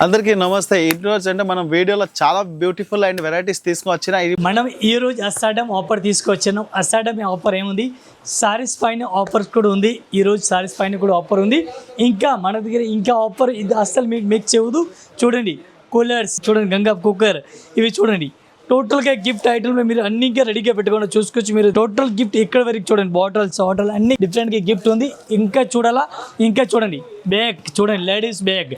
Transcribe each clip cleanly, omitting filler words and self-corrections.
అందరికీ నమస్తే. ఈరోజు అంటే మనం వీడియోలో చాలా బ్యూటిఫుల్ అండ్ వెరైటీస్ తీసుకొచ్చిన మనం ఈ రోజు అసాడమ్ ఆఫర్ తీసుకొచ్చాను. అసాడమ్ ఆఫర్ ఏముంది, సారీస్ పైన ఆఫర్ కూడా ఉంది. ఈ రోజు సారీస్ పైన కూడా ఆఫర్ ఉంది. ఇంకా మన దగ్గర ఇంకా ఆఫర్ ఇది అస్సలు మీకు మీకు చెవుదు. చూడండి కూలర్స్, చూడండి గంగా కుక్కర్, ఇవి చూడండి టోటల్గా గిఫ్ట్ ఐటమ్లో మీరు అన్ని ఇంకా రెడీగా పెట్టుకోండి. చూసుకోవచ్చు మీరు టోటల్ గిఫ్ట్ ఇక్కడ వరకు చూడండి. బాటిల్స్ అన్ని డిఫరెంట్గా గిఫ్ట్ ఉంది. ఇంకా చూడాలా, ఇంకా చూడండి బ్యాగ్ చూడండి, లేడీస్ బ్యాగ్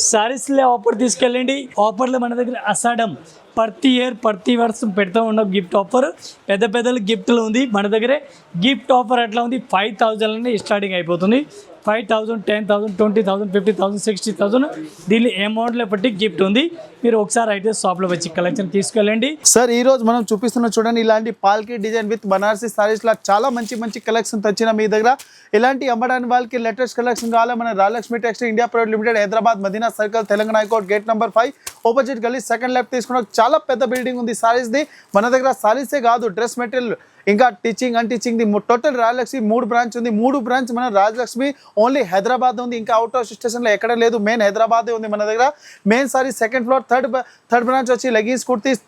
సారీస్లో ఆఫర్ తీసుకెళ్ళండి. ఆఫర్లో మన దగ్గర అసాడమ్ ప్రతి ఇయర్ ప్రతి వర్షం పెడతా ఉన్నాం గిఫ్ట్ ఆఫర్. పెద్ద గిఫ్ట్లు ఉంది మన దగ్గరే. గిఫ్ట్ ఆఫర్ అట్లా ఉంది. 5,000 స్టార్టింగ్ అయిపోతుంది. 5,000, 10,000, 20,000, 50,000, 60,000 దీని అమౌంట్లో బట్టి గిఫ్ట్ ఉంది. మీరు ఒకసారి అయితే షాప్లో వచ్చి కలెక్షన్ తీసుకెళ్ళండి. సార్ ఈ రోజు మనం చూపిస్తున్న చూడండి ఇలాంటి పాల్కి డిజైన్ విత్ బనారసి సారీస్ లా చాలా మంచి కలెక్షన్ తెచ్చిన మీ దగ్గర. ఇలాంటి అమ్మడానికి వాళ్ళకి లేటెస్ట్ కలెక్షన్ కావాలి మన Rajalakshmi textile India private limited, Hyderabad Madina circle, Telangana high court, gate number 5, opposite గల్లీ, సెకండ్ లెఫ్ట్ తీసుకున్న చాలా పెద్ద బిల్డింగ్ ఉంది సారీస్ది. మన దగ్గర సారీసే కాదు, డ్రెస్ మెటీరియల్, ఇంకా teaching and teaching the total Rajalakshmi 3 branch ఉంది. 3 బ్రాంచ్ మన రాజలక్ష్మి ఓన్లీ హైదరాబాద్ ఉంది. ఇంకా అవుట్ ఆఫ్ స్టేషన్లో ఎక్కడ లేదు. మెయిన్ హైదరాబాదే ఉంది మన దగ్గర. Main sari second floor, third branch వచ్చి లెగిన్స్ కుర్తీస్,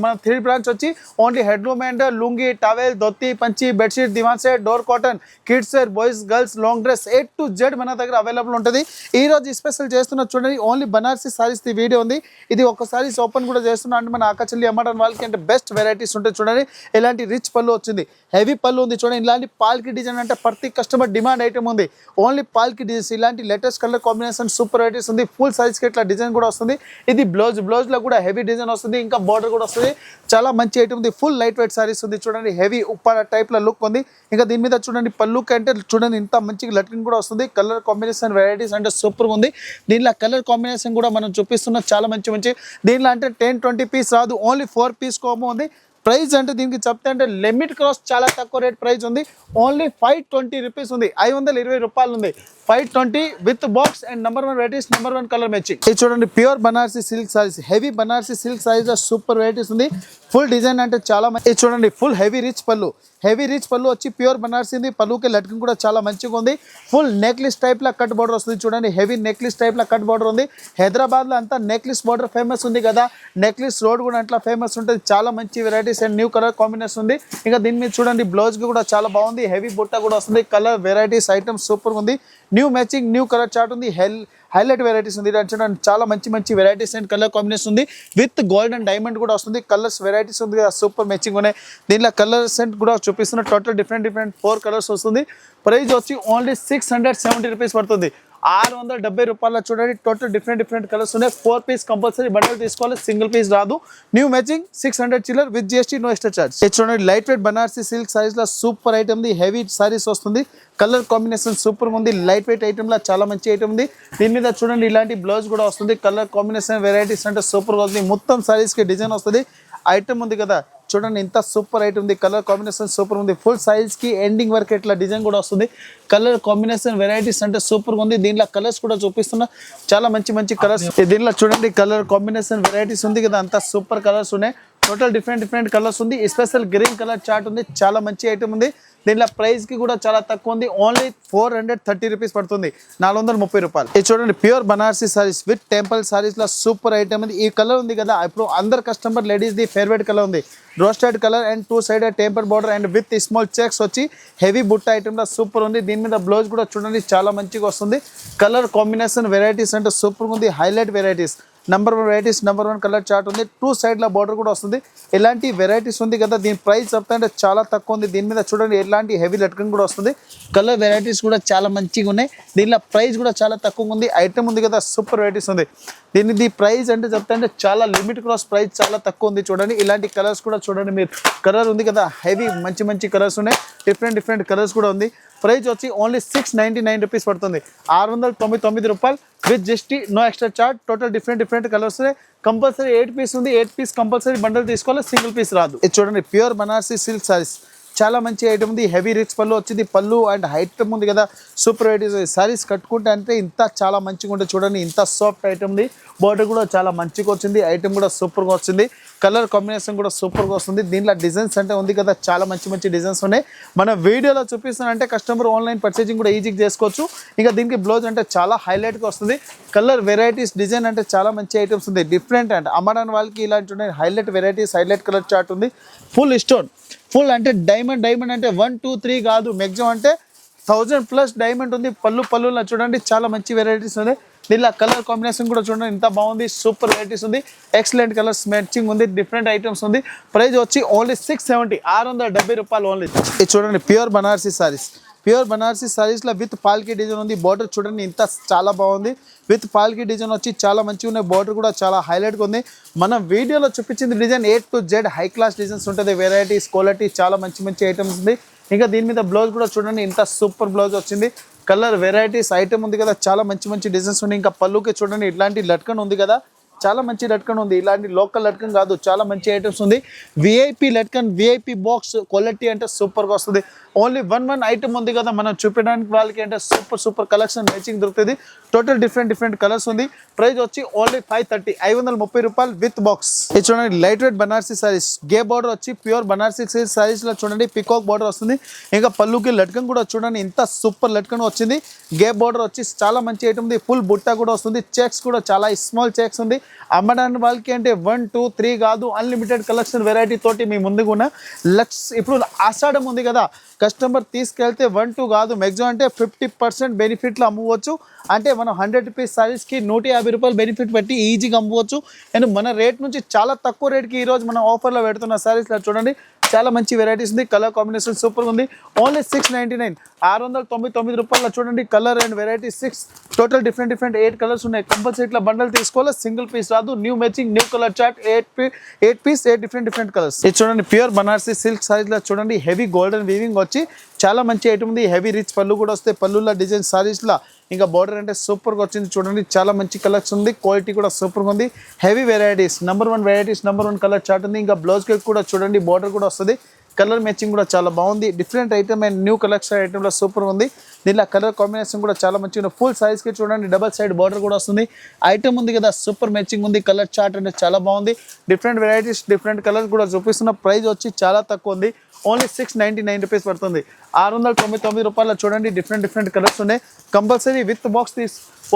మన 3 బ్రాంచ్ వచ్చి only handloom and lungi, towel, dhoti, పంచి, bedsheet, divan set, door cotton, kids wear, boys girls, long dress, A to Z మన దగ్గర అవైలబుల్ ఉంటుంది. ఈ రోజు స్పెషల్ చేస్తున్న చూడండి only Banarasi saris the video ఉంది. ఇది ఒక సారీస్ ఓపెన్ కూడా చేస్తున్నా అంటే మన ఆకచల్లి అమ్మడం వాళ్ళకి అంటే బెస్ట్ వెరైటీస్ ఉంటాయి. చూడండి ఇలాంటి రిచ్ పళ్ళు వచ్చింది, హెవీ పళ్ళు ఉంది. చూడండి ఇలాంటి పాల్కి డిజైన్ అంటే ప్రతి కస్టమర్ డిమాండ్ ఐటమ్ ఉంది. ఓన్లీ పాల్కి డిజైన్స్, ఇలాంటి latest colour combination super varieties ఉంది. ఫుల్ సైజ్ కి ఇట్లా డిజైన్ కూడా వస్తుంది. ఇది బ్లౌజ్ లో కూడా హెవీ డిజైన్ వస్తుంది. ఇంకా బార్డర్ కూడా వస్తుంది. చాలా మంచి ఐటమ్ ఉంది. ఫుల్ లైట్ వెయిట్ సారీస్ ఉంది. చూడండి హెవీ ఉప్పాడ టైప్ లో లుక్ ఉంది. ఇంకా దీని మీద చూడండి పళ్ళుకి అంటే చూడండి ఇంత మంచి లట్కిన్ కూడా వస్తుంది. కలర్ కాంబినేషన్ వెరైటీస్ అంటే సూపర్ ఉంది. దీనిలో కలర్ కాంబినేషన్ కూడా మనం చూపిస్తున్న చాలా మంచి దీనిలో అంటే 10-20 పీస్ రాదు, ఓన్లీ 4 పీస్ కాంబో ఉంది. ప్రైస్ అంటే దీనికి చెప్తే అంటే లిమిట్ క్రాస్ చాలా తక్కువ రేట్ ప్రైస్ ఉంది. ఓన్లీ 520 రూపీస్ ఉంది. 520 రూపాయలు ఉంది. 520 with box and number 1 varieties, number 1 colour matching. ఇది చూడండి pure Banarasi silk saris, heavy Banarasi silk saris super varieties ఉంది. ఫుల్ డిజైన్ అంటే చాలా మంచి. ఇది చూడండి ఫుల్ హెవీ రిచ్ పళ్ళు వచ్చి ప్యూర్ బనారసి ఉంది. పళ్ళుకి లట్కిన్ కూడా చాలా మంచిగా ఉంది. ఫుల్ నెక్లెస్ టైప్ లా కట్ బార్డర్ వస్తుంది. చూడండి హెవీ నెక్లెస్ టైప్ లా కట్ బార్డర్ ఉంది. హైదరాబాద్ లో అంతా నెక్లెస్ బార్డర్ ఫేమస్ ఉంది కదా, నెక్లెస్ రోడ్ కూడా అట్లా ఫేమస్ ఉంటుంది. చాలా మంచి varieties and new colour combination ఉంది. ఇంకా దీని మీద చూడండి బ్లౌజ్ కూడా చాలా బాగుంది. హెవీ బుట్ట కూడా వస్తుంది. కలర్ వెరైటీస్ ఐటమ్ సూపర్ ఉంది. New matching, new colour chart ఉంది. హైలైట్ వెరైటీస్ ఉంది. చూడండి చాలా మంచి వెరైటీస్ అండ్ కలర్ కాంబినేషన్ ఉంది. విత్ గోల్డ్ అండ్ డైమండ్ కూడా వస్తుంది. కలర్స్ వెరైటీస్ ఉంది, సూపర్ మ్యాచింగ్ ఉన్నాయి. దీనిలో కలర్స్ కూడా చూపిస్తున్న టోటల్ డిఫరెంట్ 4 కలర్స్ వస్తుంది. ప్రైస్ వచ్చి ఓన్లీ 670 రూపీస్ పడుతుంది. 670 రూపాయల చూడండి టోటల్ డిఫరెంట్ కలర్స్ ఉన్నాయి. 4 పీస్ కంపల్సరీ బండల్ తీసుకోవాలి, సింగిల్ పీస్ రాదు. న్యూ మ్యాచింగ్ 600 చిల్లర్ with GST, no extra charge. చూడండి light weight Banarasi silk saris లో సూపర్ ఐటమ్ ఉంది. హెవీ సారీస్ వస్తుంది. కలర్ కాంబినేషన్ సూపర్ ఉంది. లైట్ వెయిట్ ఐటమ్ లా చాలా మంచి ఐటమ్ ఉంది. దీని మీద చూడండి ఇలాంటి బ్లౌజ్ కూడా వస్తుంది. కలర్ కాంబినేషన్ వెరైటీస్ అంటే సూపర్ ఉంది. మొత్తం సారీస్ కి డిజైన్ వస్తుంది. ఐటమ్ ఉంది కదా చూడండి ఇంత సూపర్ ఐటమ్ ఉంది. కలర్ కాంబినేషన్ సూపర్ ఉంది. ఫుల్ సైజ్ కి ఎండింగ్ వరకు ఇట్లా డిజైన్ కూడా వస్తుంది. కలర్ కాంబినేషన్ వెరైటీస్ అంటే సూపర్ ఉంది. దీనిలో కలర్స్ కూడా చూపిస్తున్నా చాలా మంచి కలర్స్. దీనిలో చూడండి కలర్ కాంబినేషన్ వెరైటీస్ ఉంది కదా, అంత సూపర్ కలర్స్ ఉన్నాయి. టోటల్ డిఫరెంట్ కలర్స్ ఉంది. స్పెషల్ గ్రీన్ కలర్ చార్ట్ ఉంది. చాలా మంచి ఐటమ్ ఉంది. దీనిలో ప్రైస్ కి కూడా చాలా తక్కువ ఉంది. ఓన్లీ 430 రూపీస్ పడుతుంది, 430 రూపాయలు. ఇది చూడండి pure Banarasi saris with temple saris లో సూపర్ ఐటమ్ ఉంది. ఈ కలర్ ఉంది కదా ఇప్పుడు అందరు customer ladies the favourite colour ఉంది. Roasted colour and 2 side temple border and with small checks వచ్చి హెవీ బుట్ట ఐటమ్ లో సూపర్ ఉంది. దీని మీద బ్లౌజ్ కూడా చూడండి చాలా మంచిగా వస్తుంది. కలర్ కాంబినేషన్ వెరైటీస్ అంటే సూపర్ ఉంది. Highlight varieties, number 1 varieties, number 1 colour chart ఉంది. 2 సైడ్ ల బార్డర్ కూడా వస్తుంది. ఇలాంటి వెరైటీస్ ఉంది కదా. దీని ప్రైస్ చెప్తా అంటే చాలా తక్కువ ఉంది. దీని మీద చూడండి ఎలాంటి హెవీ లట్కన్ కూడా వస్తుంది. కలర్ వెరైటీస్ కూడా చాలా మంచిగా ఉన్నాయి. దీనిలో ప్రైస్ కూడా చాలా తక్కువ ఉంది. ఐటమ్ ఉంది కదా సూపర్ వెరైటీస్ ఉంది. దీని ప్రైస్ అంటే చెప్తా అంటే చాలా లిమిట్ క్రాస్ ప్రైస్ చాలా తక్కువ ఉంది. చూడండి ఇలాంటి కలర్స్ కూడా చూడండి మీరు. కలర్ ఉంది కదా హెవీ మంచి కలర్స్ ఉన్నాయి. డిఫరెంట్ కలర్స్ కూడా ఉంది. ప్రైస్ వచ్చి ఓన్లీ 699 రూపీస్ పడుతుంది. 699 రూపాయలు with GST, no extra charge. Total different colours compulsory 8 piece ఉంది. 8 పీస్ కంపల్సరీ బండల్ తీసుకోవాలి, సింగిల్ పీస్ రాదు. ఇది చూడండి ప్యూర్ బనారసి సిల్క్ సారీస్ చాలా మంచి ఐటమ్ ఉంది. హెవీ రిచ్ పళ్ళు వచ్చింది. పళ్ళు అండ్ ఐటమ్ ఉంది కదా సూపర్ వెరైటీస్. సారీస్ కట్టుకుంటే అంటే ఇంత చాలా మంచిగా ఉంటుంది. చూడండి ఇంత సాఫ్ట్ ఐటమ్ ఉంది. బార్డర్ కూడా చాలా మంచిగా వచ్చింది. ఐటమ్ కూడా సూపర్గా వచ్చింది. కలర్ కాంబినేషన్ కూడా సూపర్గా వస్తుంది. దీంట్లో డిజైన్స్ అంటే ఉంది కదా, చాలా మంచి మంచి డిజైన్స్ ఉన్నాయి. మన వీడియోలో చూపిస్తానంటే కస్టమర్ ఆన్లైన్ పర్చేసింగ్ కూడా ఈజీగా చేసుకోవచ్చు. ఇంకా దీనికి బ్లౌజ్ అంటే చాలా హైలైట్గా వస్తుంది. కలర్ వెరైటీస్ డిజైన్ అంటే చాలా మంచి ఐటమ్స్ ఉంది. డిఫరెంట్ అంటే అమ్మడానికి వాళ్ళకి ఇలాంటి ఉన్నాయి. Highlight varieties, highlight colour chart ఉంది. ఫుల్ స్టోన్, ఫుల్ అంటే డైమండ్ అంటే 1 2 3 కాదు, మ్యాక్సిమం అంటే 1000+ డైమండ్ ఉంది. పళ్ళులో చూడండి చాలా మంచి వెరైటీస్ ఉన్నాయి. దీనిలో కలర్ కాంబినేషన్ కూడా చూడండి ఎంత బాగుంది. సూపర్ వెరైటీస్ ఉంది. ఎక్సలెంట్ కలర్స్ మ్యాచింగ్ ఉంది. డిఫరెంట్ ఐటమ్స్ ఉంది. ప్రైస్ వచ్చి ఓన్లీ 670, 670 రూపాయలు ఓన్లీ. ఇది చూడండి ప్యూర్ బనారసీ సారీస్. ప్యూర్ బనారసీ సారీస్లో విత్ పాల్కి డిజైన్ ఉంది. బార్డర్ చూడండి ఇంత చాలా బాగుంది. విత్ పాల్కి డిజైన్ వచ్చి చాలా మంచిగా ఉన్నాయి. బార్డర్ కూడా చాలా హైలైట్గా ఉంది. మనం వీడియోలో చూపించింది design A to Z high class designs ఉంటుంది. వెరైటీస్, క్వాలిటీ చాలా మంచి మంచి ఐటమ్స్ ఉంది. ఇంకా దీని మీద బ్లౌజ్ కూడా చూడండి ఇంత సూపర్ బ్లౌజ్ వచ్చింది. కలర్ వెరైటీస్ ఐటమ్ ఉంది కదా, చాలా మంచి మంచి డిజైన్స్ ఉన్నాయి. ఇంకా పళ్ళుకి చూడండి ఇట్లాంటి లట్కన్ ఉంది కదా, చాలా మంచి లట్కన్ ఉంది. ఇలాంటి లోకల్ లట్కన్ కాదు, చాలా మంచి ఐటమ్స్ ఉంది. VIP latkan, VIP box quality అంటే సూపర్గా వస్తుంది. ఓన్లీ వన్ ఐటమ్ ఉంది కదా మనం చూపించడానికి వాళ్ళకి అంటే సూపర్ కలెక్షన్ మ్యాచింగ్ దొరుకుతుంది. టోటల్ డిఫరెంట్ కలర్స్ ఉంది. ప్రైస్ వచ్చి ఓన్లీ 530, 530 రూపాయలు విత్ బాక్స్. ఇది చూడండి లైట్ వెయిట్ బనారసీ సారీస్. గే బార్డర్ వచ్చి ప్యూర్ బనారసీ సారీస్ లో చూడండి పికాక్ బార్డర్ వస్తుంది. ఇంకా పళ్ళుకి లట్కన్ కూడా చూడండి ఇంత సూపర్ లట్కన్ వచ్చింది. గే బార్డర్ వచ్చి చాలా మంచి ఐటమ్ ఉంది. ఫుల్ బుట్ట కూడా వస్తుంది. చెక్స్ కూడా చాలా స్మాల్ చెక్స్ ఉంది. అమ్మడానికి వాళ్ళకి అంటే 1 2 3 కాదు, అన్లిమిటెడ్ కలెక్షన్ వెరైటీ తోటి మీ ముందుకు ఉన్న ఇప్పుడు ఆషాఢం ఉంది కదా, కస్టమర్ తీసుకెళ్తే 1 2 కాదు, మ్యాక్సిమం అంటే 50% బెనిఫిట్లో అమ్మవచ్చు. అంటే మనం 100 రూపీస్ సారీస్కి 150 రూపాయలు బెనిఫిట్ పెట్టి ఈజీగా అమ్మవచ్చు. అండ్ మన రేట్ నుంచి చాలా తక్కువ రేట్కి ఈరోజు మనం ఆఫర్లో పెడుతున్న సారీస్లో చూడండి చాలా మంచి వెరైటీస్ ఉంది. కలర్ కాంబినేషన్ సూపర్గా ఉంది. ఓన్లీ 699, 699 రూపాయలు చూడండి. Colour and variety 6 total different 8 colours ఉన్నాయి. కంపల్సరీ ఇట్లా బండల్ తీసుకోవాలి, సింగిల్ పీస్ రాదు. New matching, new colour chart, 8 piece 8 different colours. ఇది చూడండి ప్యూర్ బనారసీ సిల్క్ సారీస్లో చూడండి హెవీ గోల్డెన్ వీవింగ్ వచ్చి చాలా మంచి ఐటమ్ ఉంది. హెవీ రిచ్ పళ్ళు కూడా వస్తాయి. పళ్ళుల డిజైన్ సారీస్లో ఇంకా బార్డర్ అంటే సూపర్గా వచ్చింది. చూడండి చాలా మంచి కలెక్షన్ ఉంది. క్వాలిటీ కూడా సూపర్గా ఉంది. Heavy varieties, number 1 varieties, number 1 colour chart ఉంది. ఇంకా బ్లౌజ్ కేక్ కూడా చూడండి బార్డర్ కూడా వస్తుంది. కలర్ మ్యాచింగ్ కూడా చాలా బాగుంది. Different item and new collection ఐటమ్లో సూపర్ ఉంది. దీనిలో కలర్ కాంబినేషన్ కూడా చాలా మంచిగా ఉంది. ఫుల్ సైజ్కి చూడండి డబల్ సైడ్ బార్డర్ కూడా వస్తుంది. ఐటమ్ ఉంది కదా సూపర్ మ్యాచింగ్ ఉంది. కలర్ చార్ట్ అంటే చాలా బాగుంది. డిఫరెంట్ వెరైటీస్, డిఫరెంట్ కలర్స్ కూడా చూపిస్తున్న. ప్రైస్ వచ్చి చాలా తక్కువ ఉంది. ఓన్లీ 699 రూపీస్ పడుతుంది. 699 రూపాయలు చూడండి డిఫరెంట్ కలర్స్ ఉన్నాయి. కంపల్సరీ విత్ బాక్స్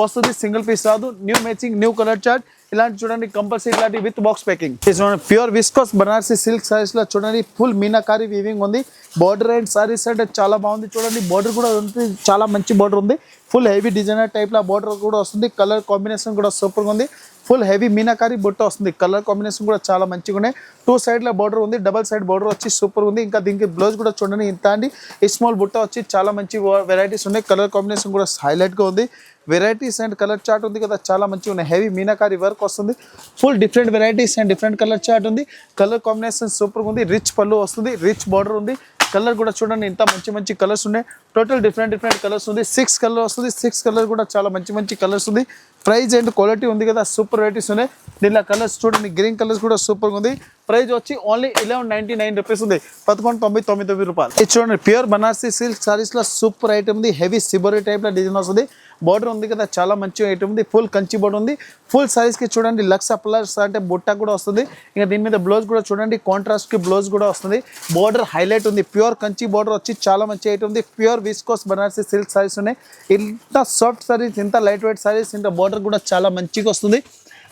వస్తుంది, సింగిల్ పీస్ రాదు. New matching, new colour chart ఇలాంటి చూడండి కంపల్సరీ ఇలాంటి విత్ బాక్స్ ప్యాకింగ్. చూడండి pure viscose Banarasi silk saris లో చూడండి ఫుల్ మీనాకారి వీవింగ్ ఉంది. బార్డర్ అండ్ సారీస్ అంటే చాలా బాగుంది. చూడండి బార్డర్ కూడా ఉంది, చాలా మంచి బార్డర్ ఉంది. ఫుల్ హెవీ డిజైనర్ టైప్ లో బార్డర్ కూడా వస్తుంది. కలర్ కాంబినేషన్ కూడా సూపర్గా ఉంది. ఫుల్ హెవీ మీనాకారి బుట్ట వస్తుంది. కలర్ కాంబినేషన్ కూడా చాలా మంచిగా ఉన్నాయి. 2 సైడ్ల బార్డర్ ఉంది. డబల్ సైడ్ బార్డర్ వచ్చి సూపర్ ఉంది. ఇంకా దీనికి బ్లౌజ్ కూడా చూడండి ఇంత అండి స్మాల్ బుట్ట వచ్చి చాలా మంచి వెరైటీస్ ఉన్నాయి. కలర్ కాంబినేషన్ కూడా హైలైట్గా ఉంది. వెరైటీస్ అండ్ కలర్ చార్ట్ ఉంది కదా చాలా మంచిగా ఉన్నాయి. హెవీ మీనాకారి వర్క్ వస్తుంది. Full different varieties and different colour chart ఉంది. కలర్ కాంబినేషన్ సూపర్గా ఉంది. రిచ్ పళ్ళు వస్తుంది, రిచ్ బార్డర్ ఉంది. కలర్ కూడా చూడండి ఇంత మంచి కలర్స్ ఉన్నాయి. టోటల్ డిఫరెంట్ కలర్స్ ఉంది. 6 కలర్ వస్తుంది. 6 కలర్ కూడా చాలా మంచి కలర్స్ ఉంది. ప్రైస్ అండ్ క్వాలిటీ ఉంది కదా సూపర్ వెరైటీస్ ఉన్నాయి. దీనిలో కలర్స్ చూడండి గ్రీన్ కలర్స్ కూడా సూపర్గా ఉంది. ప్రైస్ వచ్చి ఓన్లీ 1199 రూపీస్ ఉంది, 1199 రూపాయలు. ఇది చూడండి ప్యూర్ బనారసీ సిల్క్ సారీస్లో సూపర్ ఐటమ్ ఉంది. హెవీ సిబోరీ టైప్లో డిజైన్ వస్తుంది. బార్డర్ ఉంది కదా చాలా మంచి ఐటమ్ ఉంది. ఫుల్ కంచి బార్డర్ ఉంది. ఫుల్ సైజ్కి చూడండి లక్స్ ప్లస్ అంటే బుట్ట కూడా వస్తుంది. ఇంకా దీని మీద బ్లౌజ్ కూడా చూడండి కాంట్రాస్ట్కి బ్లౌజ్ కూడా వస్తుంది. బార్డర్ హైలైట్ ఉంది. ప్యూర్ కంచి బార్డర్ వచ్చి చాలా మంచి ఐటమ్ ఉంది. Pure viscose Banarasi silk saris ఉన్నాయి. ఇంత సాఫ్ట్ సారీస్, ఇంత లైట్ వెయిట్ సారీస్, ఇంత బార్డర్ కూడా చాలా మంచిగా వస్తుంది.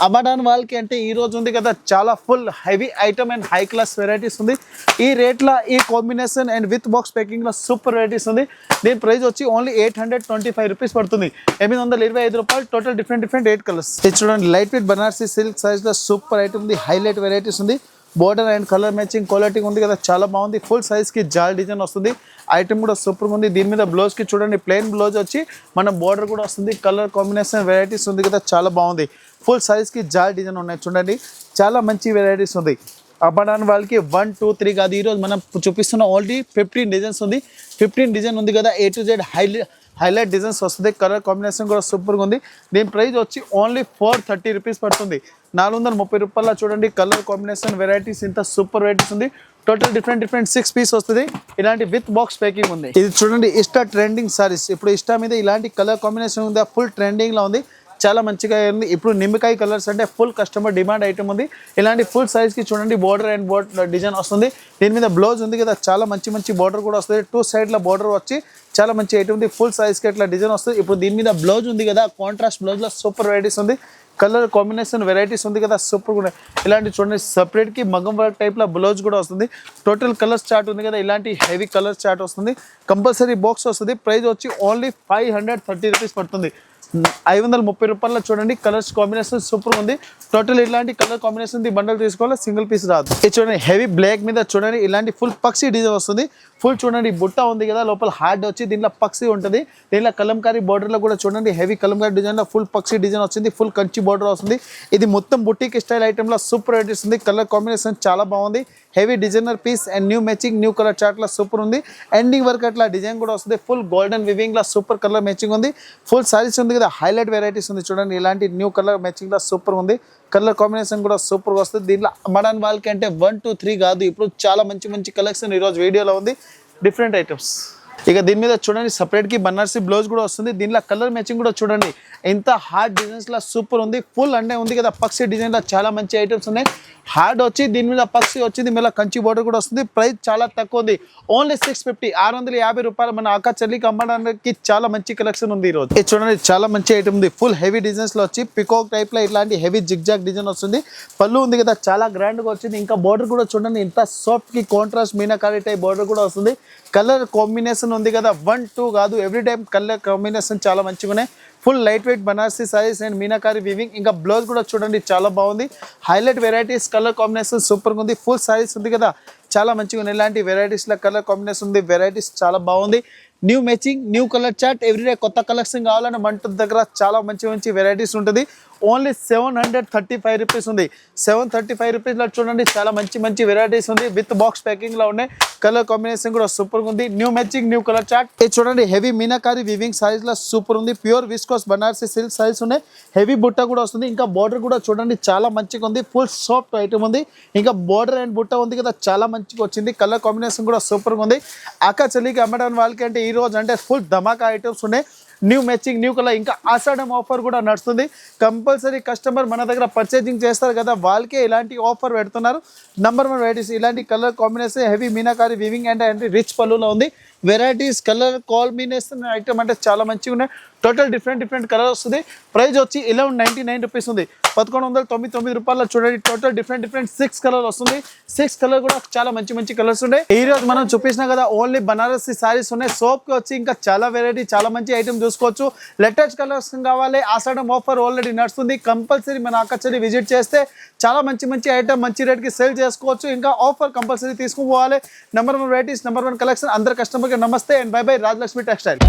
అమ్మడానికి వాళ్ళకి అంటే ఈ రోజు ఉంది కదా చాలా full heavy item and high class varieties ఉంది. ఈ రేట్లో ఈ కాంబినేషన్ అండ్ విత్ బాక్స్ ప్యాకింగ్లో సూపర్ వెరైటీస్ ఉంది. దీని ప్రైస్ వచ్చి ఓన్లీ 825 రూపీస్ పడుతుంది, 825 రూపాయలు. Total different 8 colours. ఇది చూడండి లైట్ వెయిట్ బనారసీ సిల్క్ సైజ్లో సూపర్ ఐటమ్ ఉంది. హైలైట్ వెరైటీస్ ఉంది. Border and colour matching quality ఉంది కదా చాలా బాగుంది. ఫుల్ సైజ్కి జాల్ డిజైన్ వస్తుంది. ఐటమ్ కూడా సూపర్గా ఉంది. దీని మీద బ్లౌజ్కి చూడండి ప్లెయిన్ బ్లౌజ్ వచ్చి మన బోర్డర్ కూడా వస్తుంది. కలర్ కాంబినేషన్ వెరైటీస్ ఉంది కదా చాలా బాగుంది. ఫుల్ సైజ్కి జాల్ డిజైన్ ఉన్నాయి చూడండి చాలా మంచి వెరైటీస్ ఉంది. అమ్మడానికి వాళ్ళకి 1 2 3 కాదు. ఈరోజు మనం చూపిస్తున్న ఆల్రెడీ 15 డిజైన్స్ ఉంది. 15 డిజైన్ ఉంది కదా A to Z highlight designs వస్తుంది. కలర్ కాంబినేషన్ కూడా సూపర్గా ఉంది. దీని ప్రైస్ వచ్చి ఓన్లీ 430 రూపీస్ పడుతుంది, 430 రూపాయల. చూడండి కలర్ కాంబినేషన్ వెరైటీస్ ఇంత సూపర్ వెరైటీస్ ఉంది. టోటల్ డిఫరెంట్ 6 పీస్ వస్తుంది. ఇలాంటి విత్ బాక్స్ ప్యాకింగ్ ఉంది. ఇది చూడండి ఇష్టా ట్రెండింగ్ సారీస్. ఇప్పుడు ఇష్టా మీద ఇలాంటి కలర్ కాంబినేషన్ ఉంది. ఫుల్ ట్రెండింగ్లో ఉంది. చాలా మంచిగా ఉంది. ఇప్పుడు నిమ్మకాయ కలర్స్ అంటే ఫుల్ కస్టమర్ డిమాండ్ ఐటమ్ ఉంది. ఇలాంటి ఫుల్ సైజ్కి చూడండి బోర్డర్ అండ్ బోర్డర్ డిజైన్ వస్తుంది. దీని మీద బ్లౌజ్ ఉంది కదా, చాలా మంచి మంచి బోర్డర్ కూడా వస్తుంది. 2 సైడ్ల బోర్డర్ వచ్చి చాలా మంచి ఐటమ్ ఉంది. ఫుల్ సైజ్కి ఇట్లా డిజైన్ వస్తుంది. ఇప్పుడు దీని మీద బ్లౌజ్ ఉంది కదా, కాంట్రాస్ట్ బ్లౌజ్లో సూపర్ వెరైటీస్ ఉంది. కలర్ కాంబినేషన్ వెరైటీస్ ఉంది కదా, సూపర్ కూడా. ఇలాంటి చూడండి సపరేట్కి మగ్గం వర్క్ టైప్లో బ్లౌజ్ కూడా వస్తుంది. టోటల్ కలర్స్ చార్ట్ ఉంది కదా, ఇలాంటి హెవీ కలర్ చార్ట్ వస్తుంది. కంపల్సరీ బాక్స్ వస్తుంది. ప్రైస్ వచ్చి ఓన్లీ 530 రూపీస్ పడుతుంది. 530 రూపాయల్లో చూడండి కలర్స్ కాంబినేషన్ సూపర్ ఉంది. టోటల్ ఇలాంటి కలర్ కాంబినేషన్ బండల్ తీసుకోవాలి, సింగిల్ పీస్ రాదు. ఇది చూడండి హెవీ బ్లాక్ మీద చూడండి ఇలాంటి ఫుల్ పక్షి డిజైన్ వస్తుంది. ఫుల్ చూడండి బుట్ట ఉంది కదా, లోపల హార్డ్ వచ్చి దీంట్లో పక్షి ఉంటుంది. దీంట్లో కలంకారీ బోర్డర్లో కూడా చూడండి హెవీ కలంకారీ డిజైన్లో ఫుల్ పక్షి డిజైన్ వచ్చింది. ఫుల్ కంచి బోర్డర్ వస్తుంది. ఇది మొత్తం బుట్టిక్ స్టైల్ ఐటెంలో సూపర్ వెరైటీస్ ఉంది. కలర్ కాంబినేషన్ చాలా బాగుంది. Heavy designer piece and new matching new colour చార్ట్లో సూపర్ ఉంది. ఎండింగ్ వర్క్ అట్లా డిజైన్ కూడా వస్తుంది. ఫుల్ గోల్డెన్ వివింగ్లో సూపర్ కలర్ మ్యాచింగ్ ఉంది. ఫుల్ సారీస్ ఉంది కదా, హైలైట్ వెరైటీస్ ఉంది చూడండి. ఇలాంటి న్యూ కలర్ మ్యాచింగ్లో సూపర్ ఉంది. కలర్ కాంబినేషన్ కూడా సూపర్గా వస్తుంది. దీంట్లో అమ్మడానికి వాళ్ళకి అంటే 1 2 3 కాదు, ఇప్పుడు చాలా మంచి మంచి కలెక్షన్ ఈరోజు వీడియోలో ఉంది. Different items. ఇక దీని మీద చూడండి సపరేట్కి బనారసి బ్లౌజ్ కూడా వస్తుంది. దీనిలో కలర్ మ్యాచింగ్ కూడా చూడండి ఎంత హార్డ్ డిజైన్స్లో సూపర్ ఉంది. ఫుల్ అంటే ఉంది కదా పక్షి డిజైన్లో చాలా మంచి ఐటమ్స్ ఉన్నాయి. హార్డ్ వచ్చి దీని మీద పక్షి వచ్చింది, మళ్ళీ కంచి బోర్డర్ కూడా వస్తుంది. ప్రైస్ చాలా తక్కువ ఉంది, ఓన్లీ 650 650 రూపాయలు. మన అక్క చెల్లికి అమ్మడానికి చాలా మంచి కలెక్షన్ ఉంది ఈరోజు. ఇది చూడండి చాలా మంచి ఐటమ్ ఉంది. ఫుల్ హెవీ డిజైన్స్లో వచ్చి పికాక్ టైప్లో ఇట్లాంటి హెవీ జిగ్జాగ్ డిజైన్ వస్తుంది. పళ్ళు ఉంది కదా, చాలా గ్రాండ్గా వచ్చింది. ఇంకా బోర్డర్ కూడా చూడండి ఎంత సాఫ్ట్కి కాంట్రాస్ట్ మీనాకారి టైప్ బోర్డర్ కూడా వస్తుంది. కలర్ కాంబినేషన్ ఉంది కదా, 1 2 కాదు, ఎవ్రీ టైం కలర్ కాంబినేషన్ చాలా మంచిగా ఉన్నాయి. Full light weight Banarasi saris and meenakari weaving. ఇంకా బ్లౌజ్ కూడా చూడండి చాలా బాగుంది. హైలైట్ వెరైటీస్, కలర్ కాంబినేషన్ సూపర్గా ఉంది. ఫుల్ సారీస్ ఉంది కదా, చాలా మంచిగా ఉన్నాయి. ఇలాంటి వెరైటీస్లో కలర్ కాంబినేషన్ ఉంది. వెరైటీస్ చాలా బాగుంది. New matching new colour chart everyday కొత్త కలెక్షన్ కావాలని మంట దగ్గర చాలా మంచి మంచి వెరైటీస్ ఉంటుంది. ఓన్లీ 735 రూపీస్ ఉంది. 735 రూపీస్లో చూడండి చాలా మంచి మంచి వెరైటీస్ ఉంది. విత్ బాక్స్ ప్యాకింగ్లో ఉన్నాయి. కలర్ కాంబినేషన్ కూడా సూపర్గా ఉంది. New matching new colour chart. ఇది చూడండి హెవీ మీనాకారి వివింగ్ సారీస్లో సూపర్ ఉంది. Pure viscose Banarasi silk saris ఉన్నాయి. హెవీ బుట్ట కూడా వస్తుంది. ఇంకా బోర్డర్ కూడా చూడండి చాలా మంచిగా ఉంది. ఫుల్ సాఫ్ట్ ఐటమ్ ఉంది. ఇంకా బోర్డర్ అండ్ బుట్ట ఉంది కదా, చాలా మంచిగా వచ్చింది. కలర్ కాంబినేషన్ కూడా సూపర్గా ఉంది. అక్క చెల్లికి అమ్మడానికి వాళ్ళకి అంటే ఈ రోజు అంటే ఫుల్ ధమాకా ఐటమ్స్ ఉన్నాయి. New matching new colour. ఇంకా ఆషాఢం ఆఫర్ కూడా నడుస్తుంది. కంపల్సరీ కస్టమర్ మన దగ్గర పర్చేజింగ్ చేస్తారు కదా, వాళ్ళకే ఇలాంటి ఆఫర్ పెడుతున్నారు. నంబర్ 1 వెరైటీస్ ఇలాంటి colour combination heavy meenakari weaving and rich పళ్ళులో ఉంది. వెరైటీస్ కలర్ కాంబినేషన్ ఐటమ్ అంటే చాలా మంచిగా ఉన్నాయి. టోటల్ డిఫరెంట్ కలర్ వస్తుంది. ప్రైస్ వచ్చి 1199 రూపీస్ ఉంది. 1199 రూపాయల చూడండి. టోటల్ డిఫరెంట్ 6 కలర్ వస్తుంది. 6 కలర్ కూడా చాలా మంచి కలర్స్ ఉన్నాయి. ఈ రోజు మనం చూపించినా కదా ఓన్లీ బనారసి సారీస్ ఉన్నాయి. సోప్కి వచ్చి ఇంకా చాలా వెరైటీ చాలా మంచి ఐటమ్ చూసుకోవచ్చు. లేటెస్ట్ కలర్స్ కావాలి, ఆషాఢం ఆఫర్ ఆల్రెడీ నడుస్తుంది. కంపల్సరీ మన అక్కచెల్లి విజిట్ చేస్తే చాలా మంచి ఐటమ్ మంచి రేట్కి సేల్ చేసుకోవచ్చు. ఇంకా ఆఫర్ కంపల్సరీ తీసుకుపోవాలి. Number 1 varieties, number 1 collection. అందరు కస్టమర్కి నమస్తే and bye bye. Rajalakshmi textile.